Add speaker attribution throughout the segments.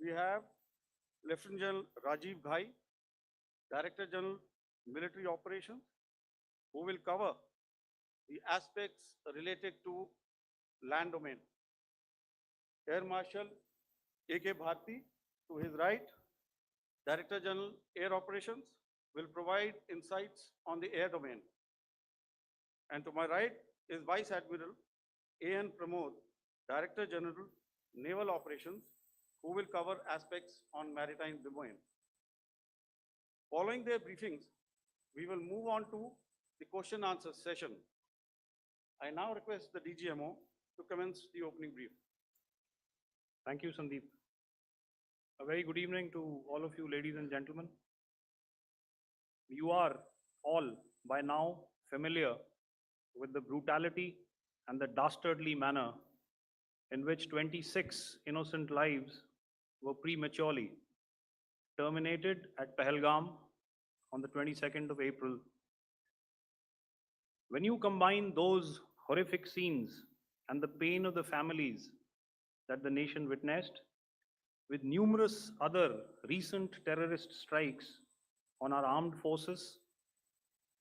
Speaker 1: we have Lieutenant General Rajiv Ghai, Director General Military Operations, who will cover the aspects related to land domain. Air Marshal A.K. Bharti, to his right, Director General Air Operations, will provide insights on the air domain. And to my right is Vice Admiral A.N. Pramod, Director General Naval Operations, who will cover aspects on maritime domain. Following their briefings, we will move on to the question answer session. I now request the DGMO to commence the opening brief.
Speaker 2: Thank you, Sandeep. A very good evening to all of you, ladies and gentlemen. You are all by now familiar with the brutality and the dastardly manner in which 26 innocent lives were prematurely terminated at Pahalgam on the 22nd of April. When you combine those horrific scenes and the pain of the families that the nation witnessed with numerous other recent terrorist strikes on our armed forces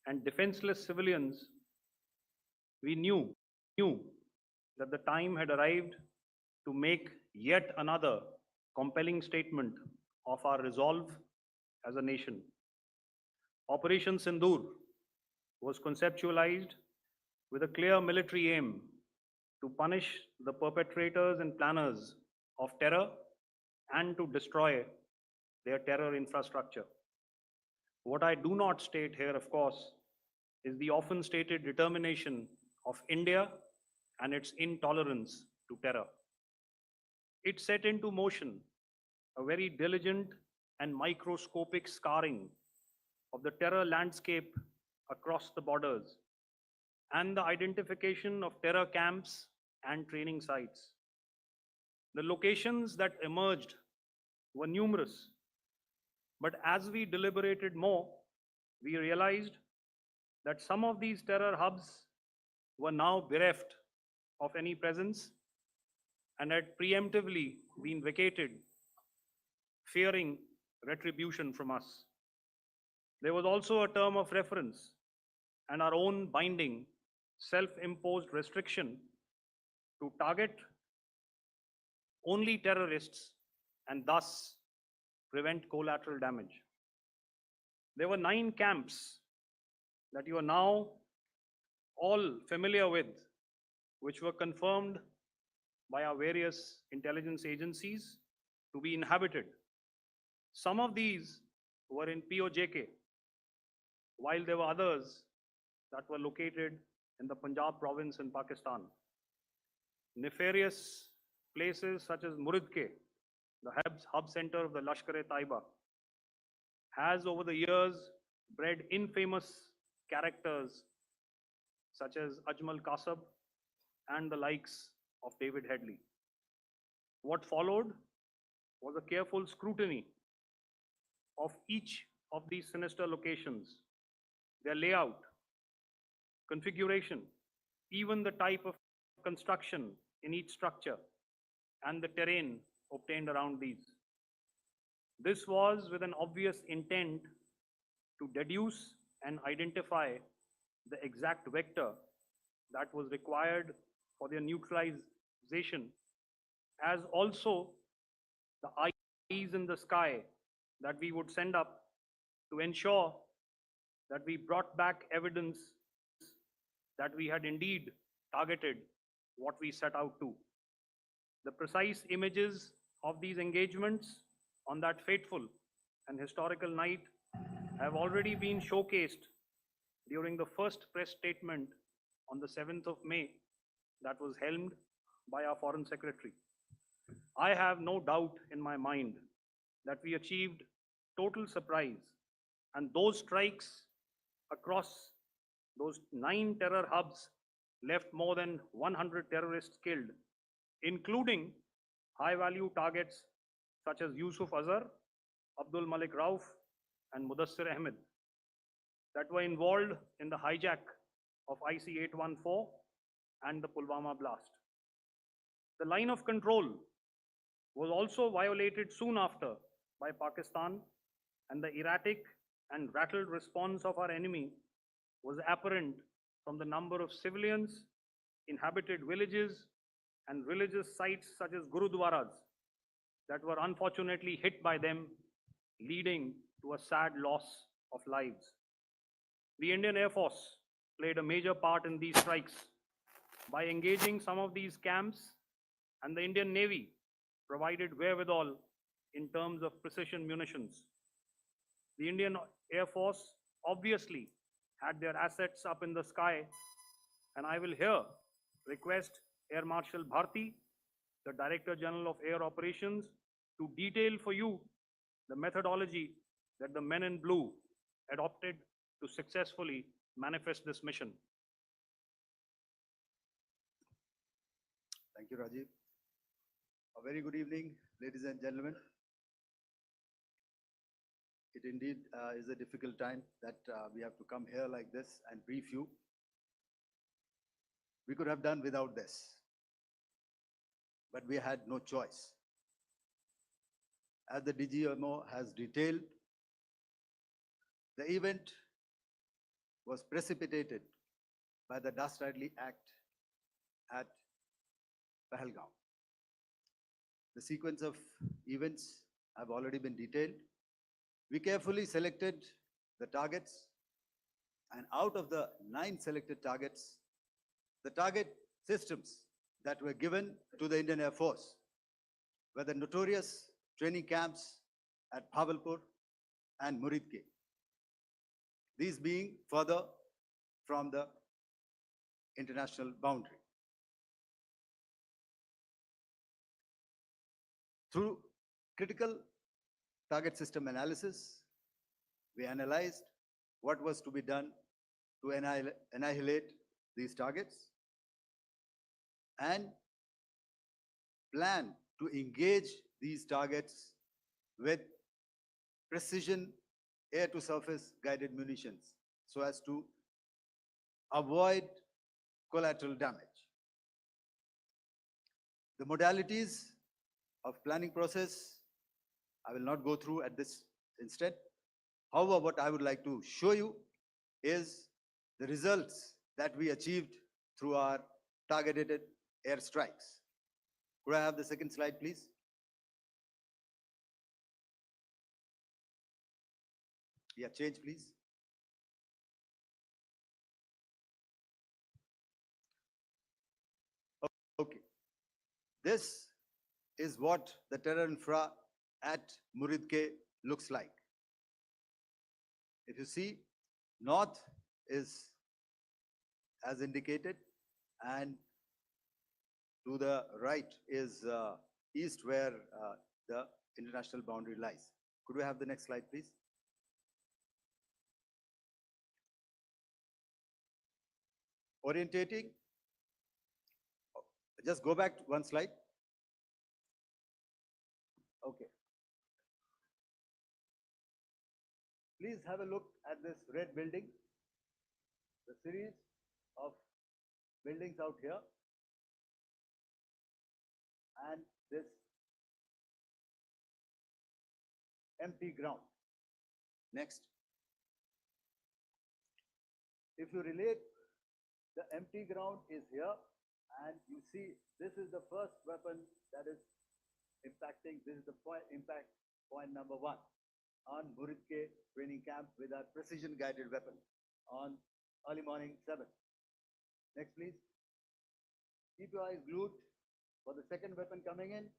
Speaker 2: and defenseless civilians, we knew that the time had arrived to make yet another compelling statement of our resolve as a nation. Operation Sindoor was conceptualized with a clear military aim to punish the perpetrators and planners of terror and to destroy their terror infrastructure. What I do not state here, of course, is the often stated determination of India and its intolerance to terror. It set into motion a very diligent and microscopic scarring of the terror landscape across the borders and the identification of terror camps and training sites. The locations that emerged were numerous, but as we deliberated more, we realized that some of these terror hubs were now bereft of any presence and had preemptively been vacated, fearing retribution from us. There was also a term of reference and our own binding, self-imposed restriction to target only terrorists and thus prevent collateral damage. There were 9 camps that you are now all familiar with, which were confirmed by our various intelligence agencies to be inhabited. Some of these were in POJK, while there were others that were located in the Punjab province in Pakistan. Nefarious places such as Muridke, the hub center of the Lashkar-e-Taiba, has over the years bred infamous characters such as Ajmal Kasab and the likes of David Headley. What followed was a careful scrutiny of each of these sinister locations, their layout, configuration, even the type of construction in each structure, and the terrain obtained around these. This was with an obvious intent to deduce and identify the exact vector that was required for their neutralization, as also the eyes in the sky that we would send up to ensure that we brought back evidence that we had indeed targeted what we set out to. The precise images of these engagements on that fateful and historical night have already been showcased during the first press statement on the 7th of May that was helmed by our Foreign Secretary. I have no doubt in my mind that we achieved total surprise, and those strikes across those 9 terror hubs left more than 100 terrorists killed, including high-value targets such as Yusuf Azhar, Abdul Malik Rauf, and Mudassir Ahmed that were involved in the hijack of IC-814 and the Pulwama blast. The line of control was also violated soon after by Pakistan, and the erratic and rattled response of our enemy was apparent from the number of civilians, inhabited villages, and religious sites such as Gurudwaras that were unfortunately hit by them, leading to a sad loss of lives. The Indian Air Force played a major part in these strikes by engaging some of these camps, and the Indian Navy provided wherewithal in terms of precision munitions. The Indian Air Force obviously had their assets up in the sky, and I will here request Air Marshal Bharti, the Director General of Air Operations, to detail for you the methodology that the men in blue adopted to successfully manifest this mission.
Speaker 3: Thank you, Rajiv. A very good evening, ladies and gentlemen. It indeed is a difficult time that we have to come here like this and brief you. We could have done without this, but we had no choice. As the DGMO has detailed, the event was precipitated by the dastardly act at Pahalgaon. The sequence of events have already been detailed. We carefully selected the targets, and out of the 9 selected targets, the target systems that were given to the Indian Air Force were the notorious training camps at Bhavalpur and Muridke. These being further from the international boundary. Through critical target system analysis, we analyzed what was to be done to annihilate these targets and plan to engage these targets with precision air-to-surface guided munitions so as to avoid collateral damage. The modalities of planning process, I will not go through at this instant. However, what I would like to show you is the results that we achieved through our targeted airstrikes. Could I have the second slide, please? Yeah, change, please. Okay. This is what the terror infra at Muridke looks like. If you see, north is as indicated, and to the right is east, where the international boundary lies. Could we have the next slide, please? Orientating. Just go back one slide. Okay. Please have a look at this red building, the series of buildings out here, and this empty ground. Next. If you relate, the empty ground is here, and you see this is the first weapon that is impacting. This is the impact point number 1 on Muridke training camp with our precision guided weapon on early morning 7. Next, please. Keep your eyes glued for the second weapon coming in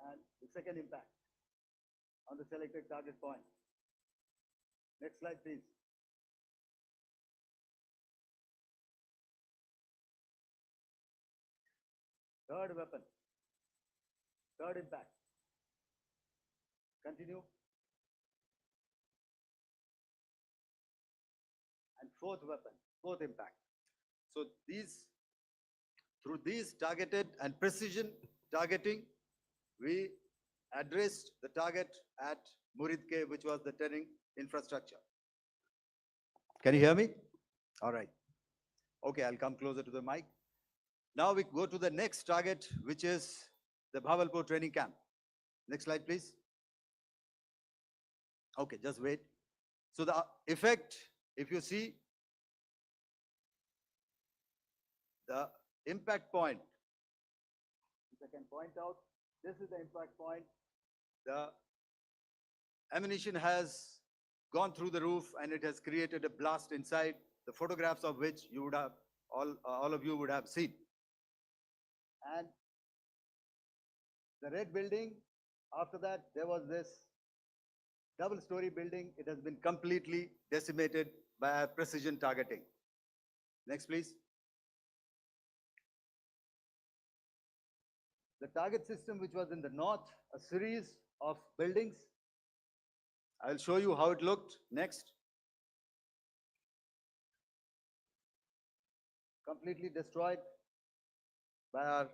Speaker 3: and the second impact on the selected target point. Next slide, please. Third weapon, third impact. Continue. And fourth weapon, fourth impact. So through these targeted and precision targeting, we addressed the target at Muridke, which was the training infrastructure. Can you hear me? All right. Okay, I'll come closer to the mic. Now we go to the next target, which is the Bhavalpur training camp. Next slide, please. Okay, just wait. So the effect, if you see the impact point, if I can point out, this is the impact point. The ammunition has gone through the roof and it has created a blast inside, the photographs of which you would have, all of you would have seen. And the red building, after that, there was this double-story building. It has been completely decimated by precision targeting. Next, please. The target system, which was in the north, a series of buildings. I will show you how it looked. Next. Completely destroyed by our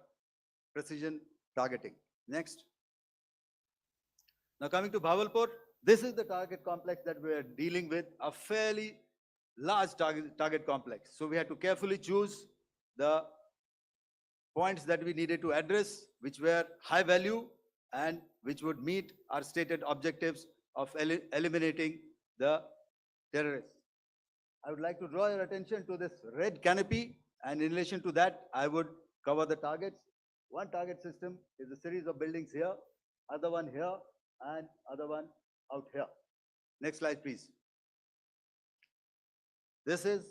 Speaker 3: precision targeting. Next. Now coming to Bhavalpur, this is the target complex that we are dealing with, a fairly large target complex. So we had to carefully choose the points that we needed to address, which were high value and which would meet our stated objectives of eliminating the terrorists. I would like to draw your attention to this red canopy, and in relation to that, I would cover the targets. One target system is a series of buildings here, other one here, and other one out here. Next slide, please. This is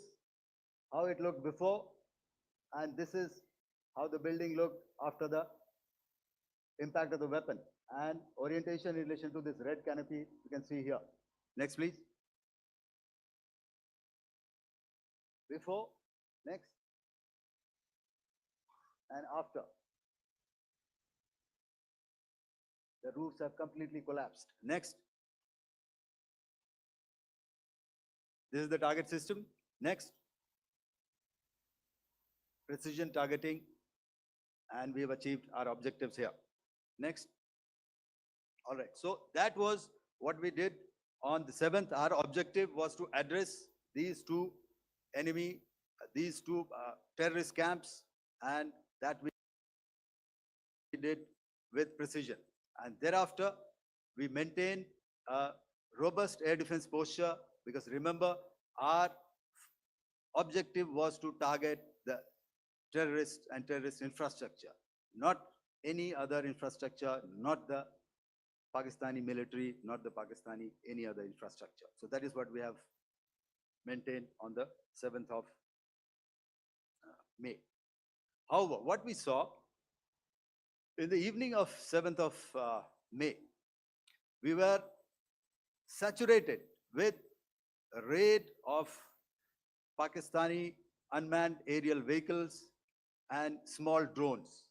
Speaker 3: how it looked before, and this is how the building looked after the impact of the weapon. And orientation in relation to this red canopy, you can see here. Next, please. Before, next, and after. The roofs have completely collapsed. Next. This is the target system. Next. Precision targeting, and we have achieved our objectives here. Next. All right, so that was what we did on the 7th. Our objective was to address these two terrorist camps, and that we did with precision. And thereafter, we maintained a robust air defense posture, because remember, our objective was to target the terrorists and terrorist infrastructure, not any other infrastructure, not the Pakistani military, not the Pakistani any other infrastructure. So that is what we have maintained on the 7th of May. However, what we saw in the evening of 7th of May, we were saturated with a raid of Pakistani unmanned aerial vehicles and small drones.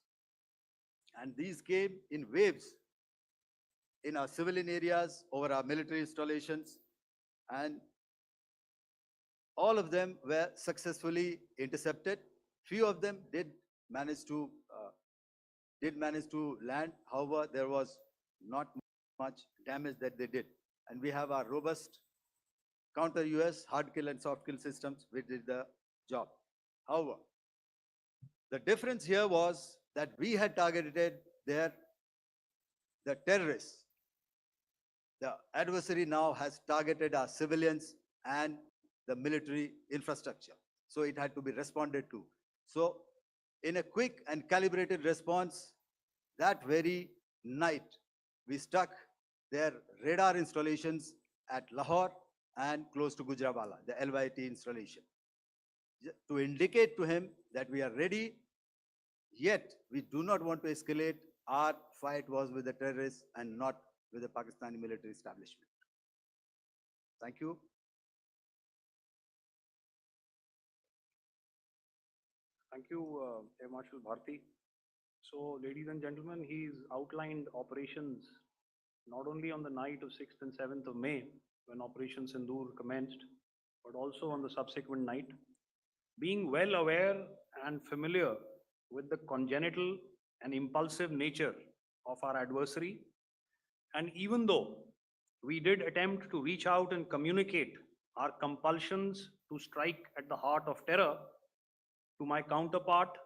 Speaker 3: And these came in waves in our civilian areas, over our military installations, and all of them were successfully intercepted. Few of them did manage to land. However, there was not much damage that they did. And we have our robust counter-US hard kill and soft kill systems which did the job. However, the difference here was that we had targeted the terrorists. The adversary now has targeted our civilians and the military infrastructure. So it had to be responded to. So in a quick and calibrated response, that very night, we struck their radar installations at Lahore and close to Gujranwala, the LYT installation, to indicate to him that we are ready, yet we do not want to escalate. Our fight was with the terrorists and not with the Pakistani military establishment. Thank you.
Speaker 2: Thank you, Air Marshal Bharti. So, ladies and gentlemen, he's outlined operations not only on the night of 6th and 7th of May, when Operation Sindoor commenced, but also on the subsequent night. Being well aware and familiar with the congenital and impulsive nature of our adversary, and even though we did attempt to reach out and communicate our compulsions to strike at the heart of terror to my counterpart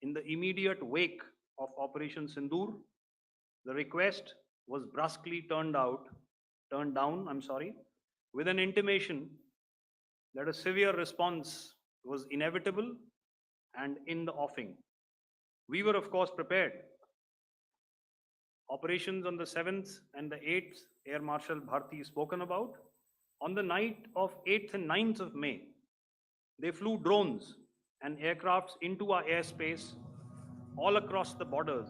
Speaker 2: in the immediate wake of Operation Sindoor, the request was brusquely turned down, with an intimation that a severe response was inevitable and in the offing. We were, of course, prepared. Operations on the 7th and the 8th, Air Marshal Bharti spoken about. On the night of 8th and 9th of May, they flew drones and aircrafts into our airspace all across the borders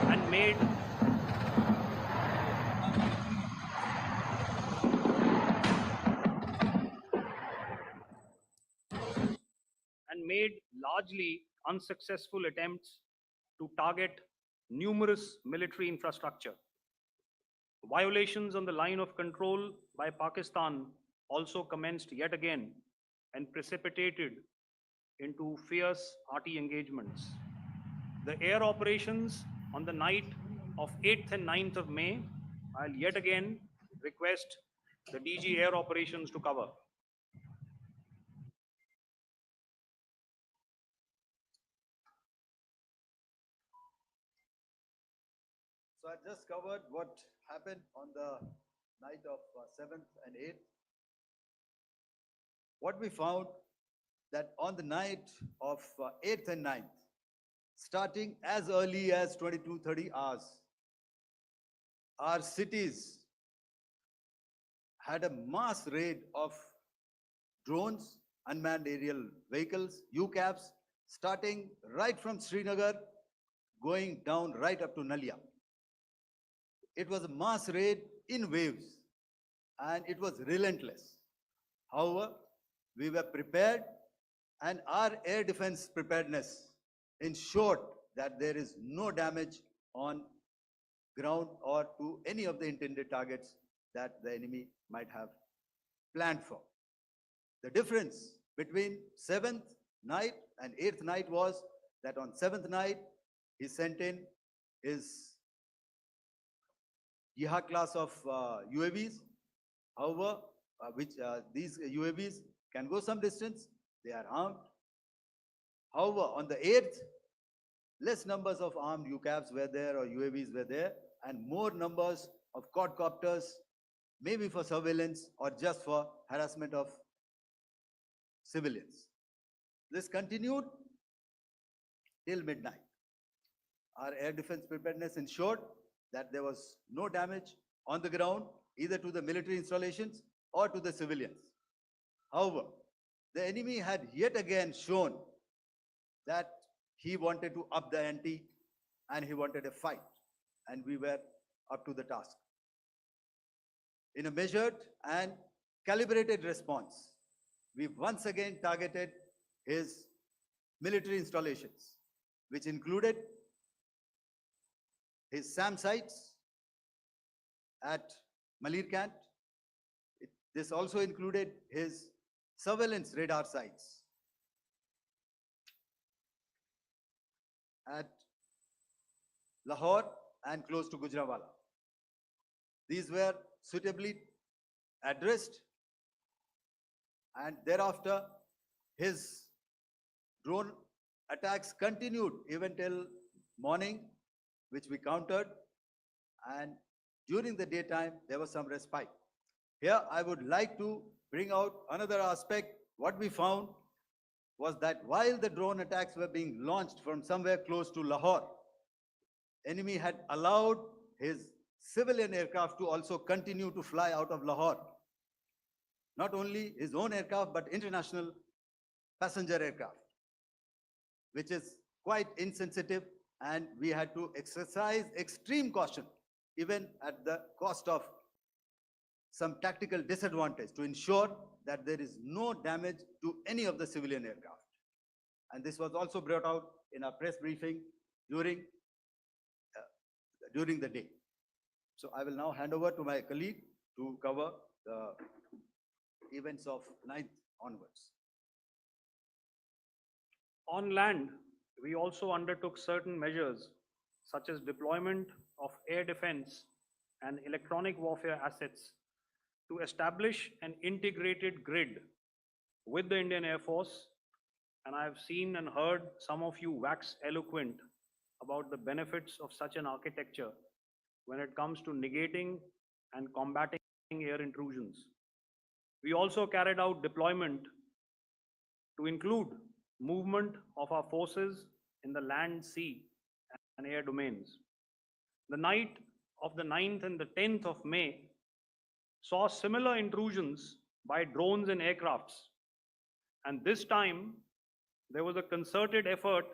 Speaker 2: and made largely unsuccessful attempts to target numerous military infrastructure. Violations on the line of control by Pakistan also commenced yet again and precipitated into fierce arty engagements. The air operations on the night of 8th and 9th of May, I'll yet again request the DG Air Operations to cover.
Speaker 3: So I just covered what happened on the night of 7th and 8th. What we found that on the night of 8th and 9th, starting as early as 22:30 hours, our cities had a mass raid of drones, unmanned aerial vehicles, UCAVs, starting right from Srinagar, going down right up to Nalia. It was a mass raid in waves, and it was relentless. However, we were prepared, and our air defense preparedness ensured that there is no damage on ground or to any of the intended targets that the enemy might have planned for. The difference between 7th night and 8th night was that on 7th night, he sent in his Yeha class of UAVs. However, these UAVs can go some distance, they are armed. However, on the 8th, less numbers of armed UCAVs were there or UAVs were there, and more numbers of quadcopters, maybe for surveillance or just for harassment of civilians. This continued till midnight. Our air defense preparedness ensured that there was no damage on the ground, either to the military installations or to the civilians. However, the enemy had yet again shown that he wanted to up the ante and he wanted a fight, and we were up to the task. In a measured and calibrated response, we once again targeted his military installations, which included his SAM sites at Malirkant. This also included his surveillance radar sites at Lahore and close to Gujranwala. These were suitably addressed, and thereafter his drone attacks continued even till morning, which we countered, and during the daytime there was some respite. Here I would like to bring out another aspect. What we found was that while the drone attacks were being launched from somewhere close to Lahore, enemy had allowed his civilian aircraft to also continue to fly out of Lahore. Not only his own aircraft, but international passenger aircraft, which is quite insensitive, and we had to exercise extreme caution, even at the cost of some tactical disadvantage, to ensure that there is no damage to any of the civilian aircraft. And this was also brought out in our press briefing during the day. So I will now hand over to my colleague to cover the events of 9th onwards.
Speaker 2: On land, we also undertook certain measures such as deployment of air defense and electronic warfare assets to establish an integrated grid with the Indian Air Force and I have seen and heard some of you wax eloquent about the benefits of such an architecture when it comes to negating and combating air intrusions. We also carried out deployment to include movement of our forces in the land, sea, and air domains. The night of the 9th and the 10th of May saw similar intrusions by drones and aircrafts. And this time, there was a concerted effort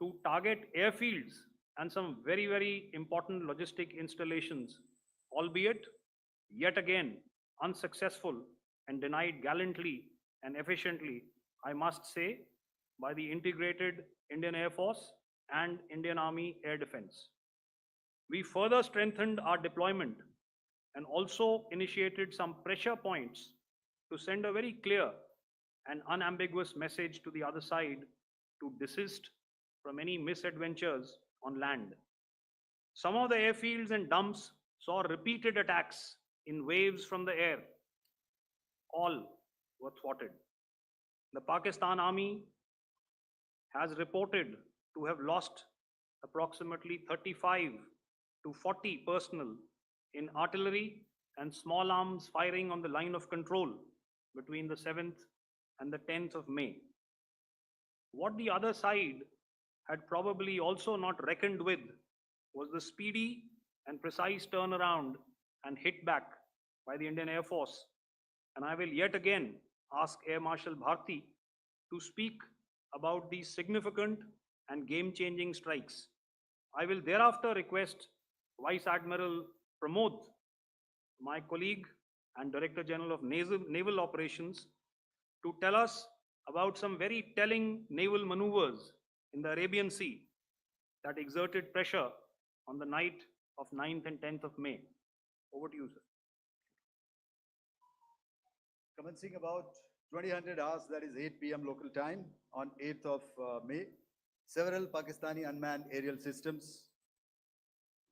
Speaker 2: to target airfields and some very, very important logistic installations, albeit yet again unsuccessful and denied gallantly and efficiently, I must say, by the integrated Indian Air Force and Indian Army Air Defense. We further strengthened our deployment and also initiated some pressure points to send a very clear and unambiguous message to the other side to desist from any misadventures on land. Some of the airfields and dumps saw repeated attacks in waves from the air. All were thwarted. The Pakistan Army has reported to have lost approximately 35 to 40 personnel in artillery and small arms firing on the line of control between the 7th and the 10th of May. What the other side had probably also not reckoned with was the speedy and precise turnaround and hit back by the Indian Air Force. And I will yet again ask Air Marshal Bharti to speak about these significant and game-changing strikes. I will thereafter request Vice Admiral Pramod, my colleague and Director General of Naval Operations, to tell us about some very telling naval maneuvers in the Arabian Sea that exerted pressure on the night of 9th and 10th of May. Over to you, sir.
Speaker 3: Commencing about 2000 hours, that is 8 p.m. local time, on 8th of May, several Pakistani unmanned aerial systems,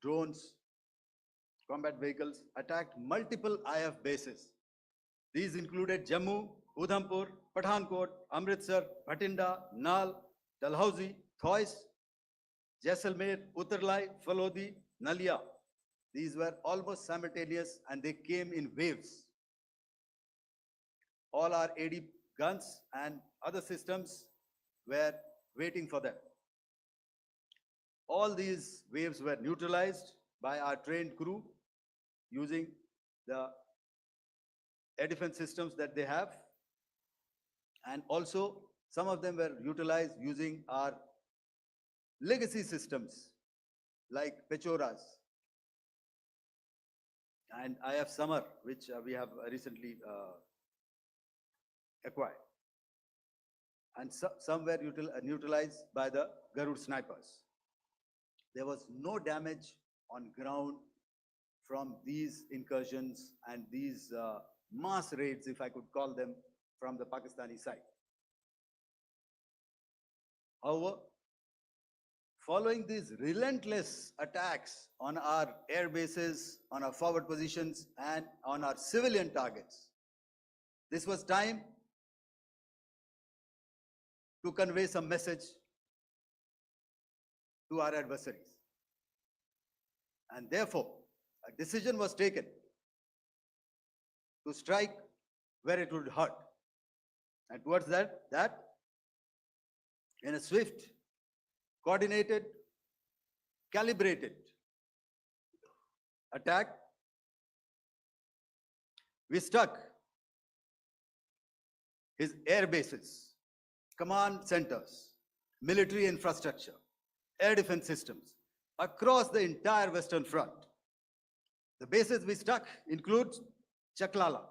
Speaker 3: drones, combat vehicles attacked multiple IF bases. These included Jammu, Udhampur, Pathankot, Amritsar, Bhatinda, Nal, Dalhousie, Thois, Jaisalmer, Uttarlai, Falodi, Nalia. These were almost simultaneous and they came in waves. All our AD guns and other systems were waiting for them. All these waves were neutralized by our trained crew using the air defense systems that they have. And also, some of them were utilized using our legacy systems like Pechoras and IF Summer, which we have recently acquired. And some were neutralized by the Garud snipers. There was no damage on ground from these incursions and these mass raids, if I could call them, from the Pakistani side. However, following these relentless attacks on our air bases, on our forward positions, and on our civilian targets, this was time to convey some message to our adversaries. And therefore, a decision was taken to strike where it would hurt. And towards that, in a swift, coordinated, calibrated attack, we struck his air bases, command centers, military infrastructure, air defense systems across the entire Western Front. The bases we struck include Chaklala,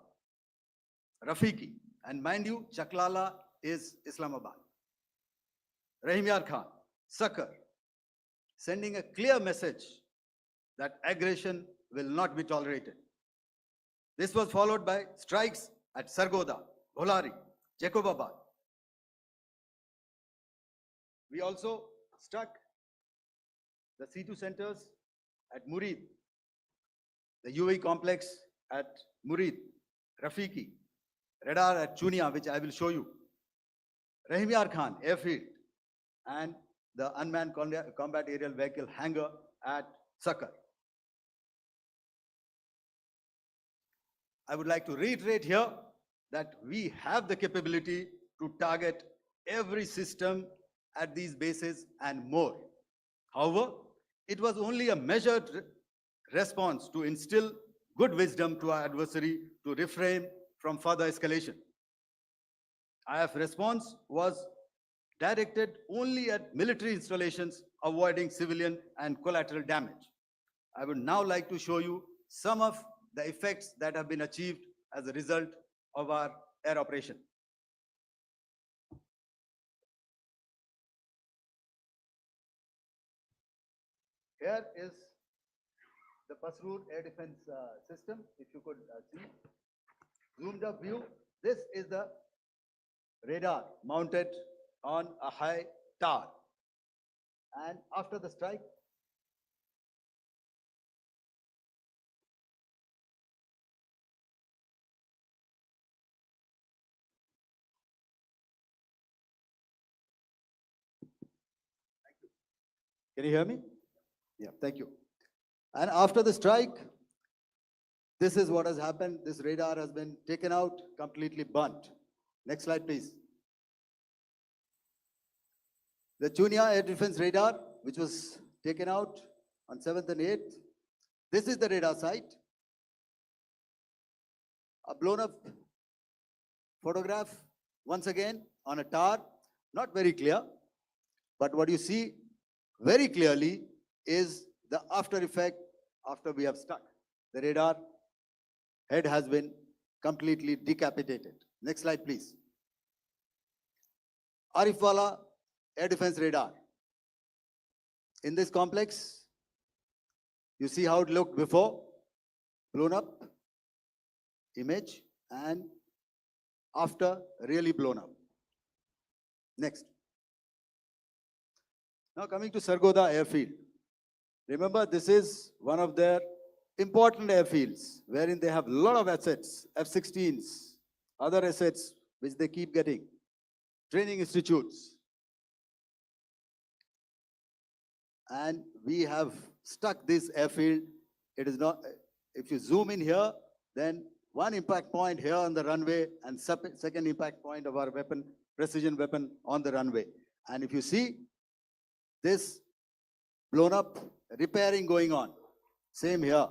Speaker 3: Rafiki, and mind you, Chaklala is Islamabad. Rahim Yar Khan, Sakar, sending a clear message that aggression will not be tolerated. This was followed by strikes at Sargoda, Bholari, Jacobabad. We also struck the C2 centers at Murid, the UAE complex at Murid, Rafiki, radar at Chunia, which I will show you, Rahimyar Khan Airfield and the unmanned combat aerial vehicle hangar at Sakar. I would like to reiterate here that we have the capability to target every system at these bases and more. However, it was only a measured response to instill good wisdom to our adversary to refrain from further escalation. IF response was directed only at military installations, avoiding civilian and collateral damage. I would now like to show you some of the effects that have been achieved as a result of our air operation. Here is the Pasrur air defense system. If you could see, zoomed up view. This is the radar mounted on a high tower. And after the strike, can you hear me? Yeah, thank you. And after the strike, this is what has happened. This radar has been taken out, completely burnt. Next slide, please. The Chunia air defense radar, which was taken out on 7th and 8th. This is the radar site. A blown up photograph, once again, on a tower. Not very clear, but what you see very clearly is the after effect after we have stuck. The radar head has been completely decapitated. Next slide, please. Arifwala air defense radar. In this complex, you see how it looked before, blown up image, and after really blown up. Next. Now coming to Sargodha airfield. Remember, this is one of their important airfields wherein they have a lot of assets, F-16s, other assets which they keep getting, training institutes. And we have stuck this airfield. It is not, if you zoom in here, then one impact point here on the runway and second impact point of our weapon, precision weapon on the runway. And if you see this blown up, repairing going on, same here.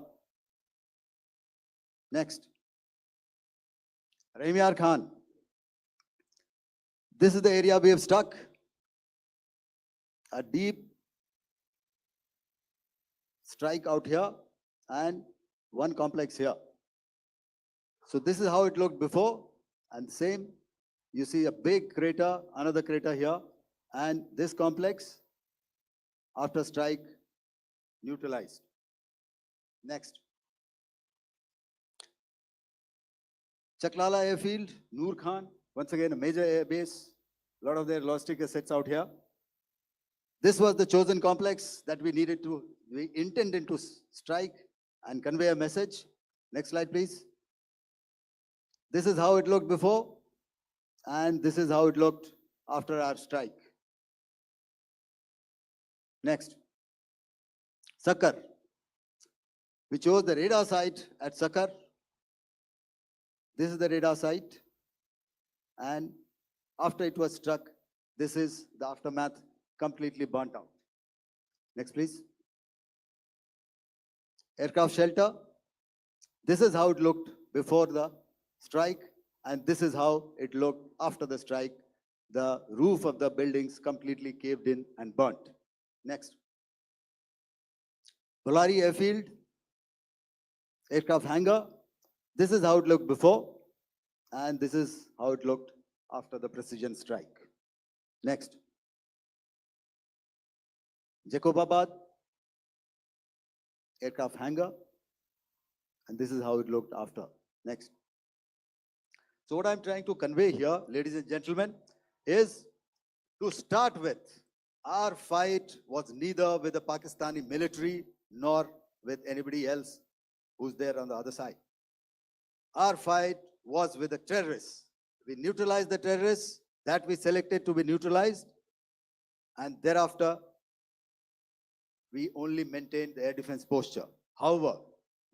Speaker 3: Next. Rahimyar Khan. This is the area we have stuck. A deep strike out here and one complex here. So this is how it looked before, and same, you see a big crater, another crater here, and this complex after strike neutralized. Next. Chaklala airfield, Noor Khan, once again a major air base, a lot of their logistic assets out here. This was the chosen complex that we intended to strike and convey a message. Next slide, please. This is how it looked before, and this is how it looked after our strike. Next. Sakar. We chose the radar site at Sakar. This is the radar site. And after it was struck, this is the aftermath, completely burnt out. Next, please. Aircraft shelter. This is how it looked before the strike, and this is how it looked after the strike. The roof of the buildings completely caved in and burnt. Next. Bolari airfield, aircraft hangar. This is how it looked before, and this is how it looked after the precision strike. Next. Jacobabad, aircraft hangar, and this is how it looked after. Next. So what I'm trying to convey here, ladies and gentlemen, is to start with, our fight was neither with the Pakistani military nor with anybody else who's there on the other side. Our fight was with the terrorists. We neutralized the terrorists, That we selected to be neutralized, and thereafter we only maintained the air defense posture. However,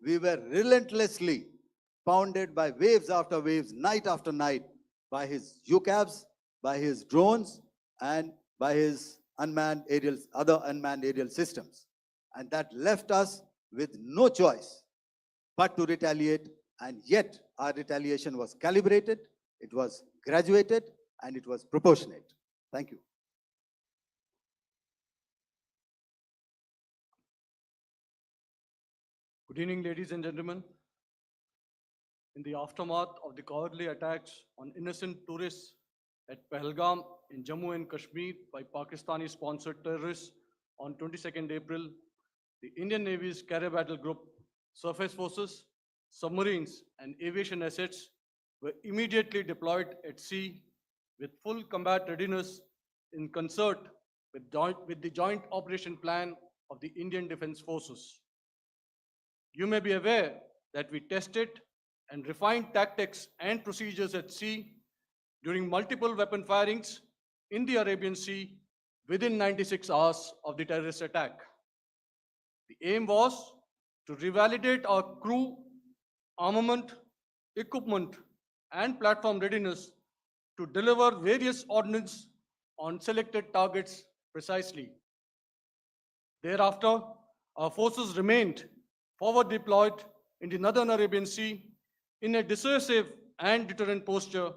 Speaker 3: we were relentlessly pounded by waves after waves, night after night, by his UCAVs, by his drones, and by his other unmanned aerial systems. And that left us with no choice but to retaliate. And yet our retaliation was calibrated, it was graduated, and it was proportionate. Thank you.
Speaker 4: Good evening, ladies and gentlemen. In the aftermath of the cowardly attacks on innocent tourists at Pahalgam in Jammu and Kashmir by Pakistani-sponsored terrorists on 22nd April, the Indian Navy's Carrier Battle Group, surface forces, submarines, and aviation assets were immediately deployed at sea with full combat readiness in concert with the Joint Operation Plan of the Indian Defence Forces. You may be aware that we tested and refined tactics and procedures at sea during multiple weapon firings in the Arabian Sea within 96 hours of the terrorist attack. The aim was to revalidate our crew, armament, equipment, and platform readiness to deliver various ordnance on selected targets precisely. Thereafter, our forces remained forward deployed in the Northern Arabian Sea in a dissuasive and deterrent posture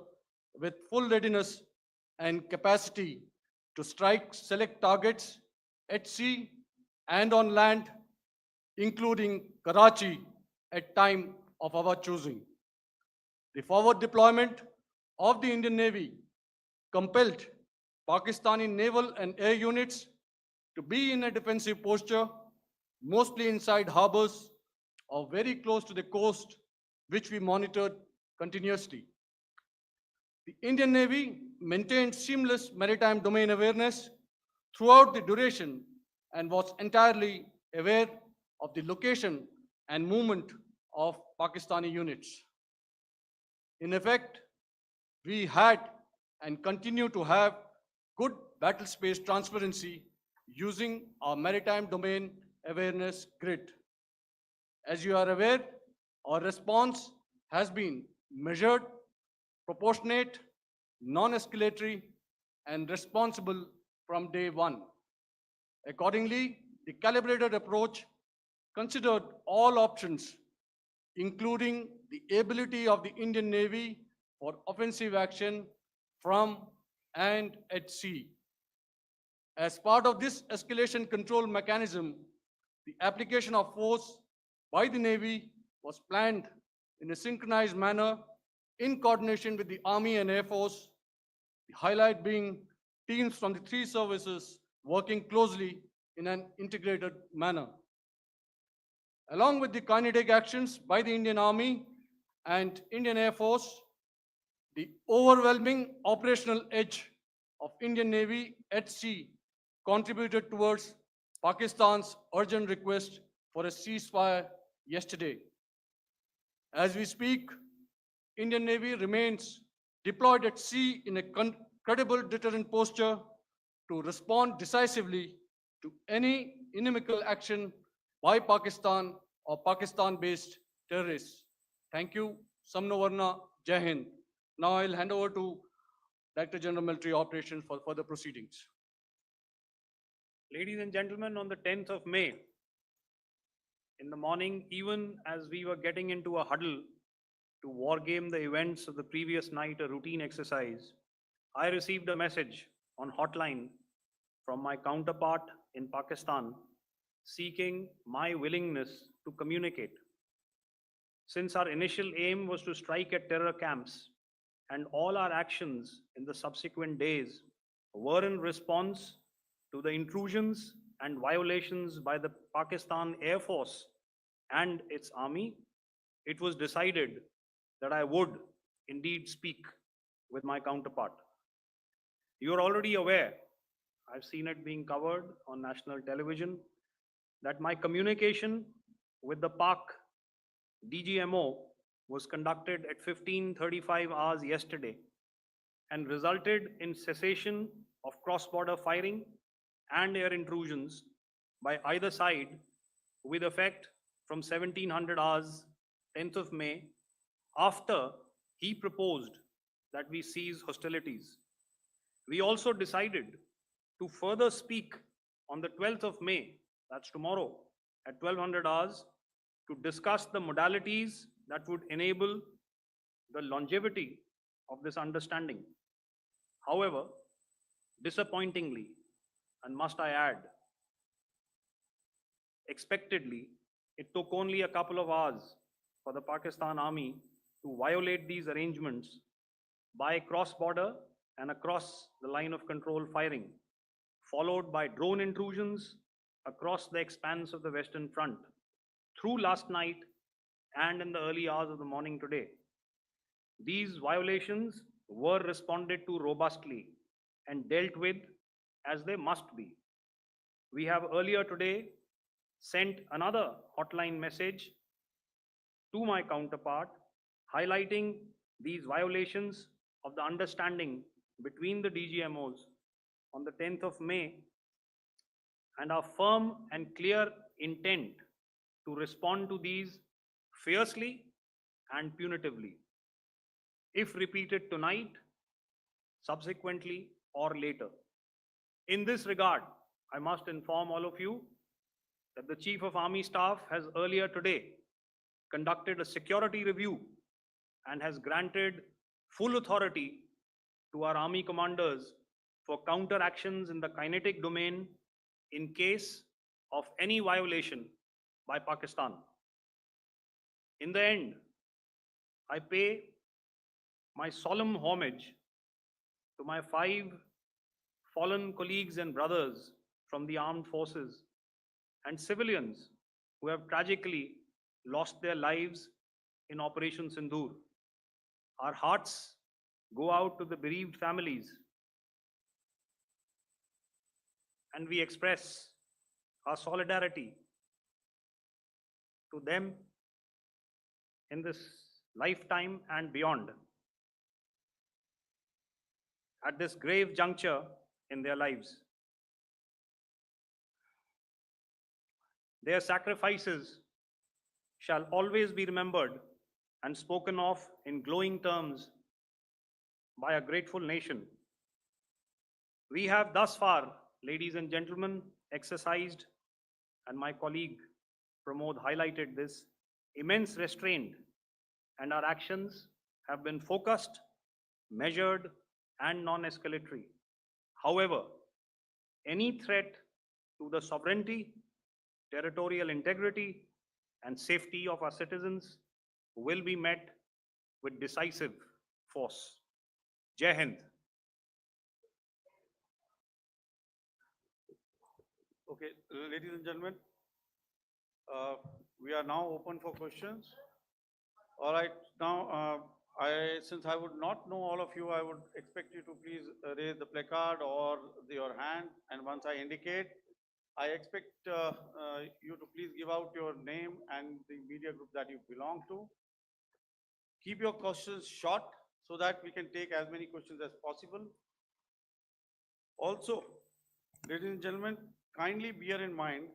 Speaker 4: with full readiness and capacity to strike select targets at sea and on land, including Karachi at time of our choosing. The forward deployment of the Indian Navy compelled Pakistani naval and air units to be in a defensive posture, mostly inside harbors or very close to the coast, which we monitored continuously. The Indian Navy maintained seamless maritime domain awareness throughout the duration and was entirely aware of the location and movement of Pakistani units. In effect, we had and continue to have good battle space transparency using our maritime domain awareness grid. As you are aware, our response has been measured, proportionate, non-escalatory, and responsible from day one. Accordingly, the calibrated approach considered all options, including the ability of the Indian Navy for offensive action from and at sea. As part of this escalation control mechanism, the application of force by the Navy was planned in a synchronized manner in coordination with the Army and Air Force, the highlight being teams from the three services working closely in an integrated manner. Along with the kinetic actions by the Indian Army and Indian Air Force, the overwhelming operational edge of Indian Navy at sea contributed towards Pakistan's urgent request for a ceasefire yesterday. As we speak, Indian Navy remains deployed at sea in a credible deterrent posture to respond decisively to any inimical action by Pakistan or Pakistan-based terrorists. Thank you. Samno Varna, Jai Hind. Now I'll hand over to Director General Military Operations for further proceedings.
Speaker 2: Ladies and gentlemen, on the 10th of May, in the morning, even as we were getting into a huddle to wargame the events of the previous night, a routine exercise, I received a message on hotline from my counterpart in Pakistan seeking my willingness to communicate. Since our initial aim was to strike at terror camps, and all our actions in the subsequent days were in response to the intrusions and violations by the Pakistan Air Force and its army, it was decided that I would indeed speak with my counterpart. You are already aware, I've seen it being covered on national television, that my communication with the Pak DGMO was conducted at 15:35 hours yesterday. and resulted in cessation of cross-border firing and air intrusions by either side with effect from 1700 hours 10th of May, after he proposed that we cease hostilities. We also decided to further speak on the 12th of May, that's tomorrow, at 1200 hours, to discuss the modalities that would enable the longevity of this understanding. However, disappointingly, and must I add, expectedly, it took only a couple of hours for the Pakistan Army to violate these arrangements by cross-border and across the line of control firing, followed by drone intrusions across the expanse of the Western Front through last night and in the early hours of the morning today. These violations were responded to robustly and dealt with as they must be. We have earlier today sent another hotline message to my counterpart highlighting these violations of the understanding between the DGMOs on the 10th of May and our firm and clear intent to respond to these fiercely and punitively, if repeated tonight, subsequently, or later. In this regard, I must inform all of you that the Chief of Army Staff has earlier today conducted a security review and has granted full authority to our Army commanders for counter actions in the kinetic domain in case of any violation by Pakistan. In the end, I pay my solemn homage to my 5 fallen colleagues and brothers from the armed forces and civilians who have tragically lost their lives in Operation Sindoor. Our hearts go out to the bereaved families, and we express our solidarity to them in this lifetime and beyond, at this grave juncture in their lives. Their sacrifices shall always be remembered and spoken of in glowing terms by a grateful nation. We have thus far, ladies and gentlemen, exercised, and my colleague Pramod highlighted this, immense restraint, and our actions have been focused, measured, and non-escalatory. However, any threat to the sovereignty, territorial integrity, and safety of our citizens will be met with decisive force. Jai Hind.
Speaker 1: Okay, ladies and gentlemen, we are now open for questions. All right, now since I would not know all of you, I would expect you to please raise the placard or your hand, and once I indicate, I expect you to please give out your name and the media group that you belong to. Keep your questions short so that we can take as many questions as possible. Also, ladies and gentlemen, kindly bear in mind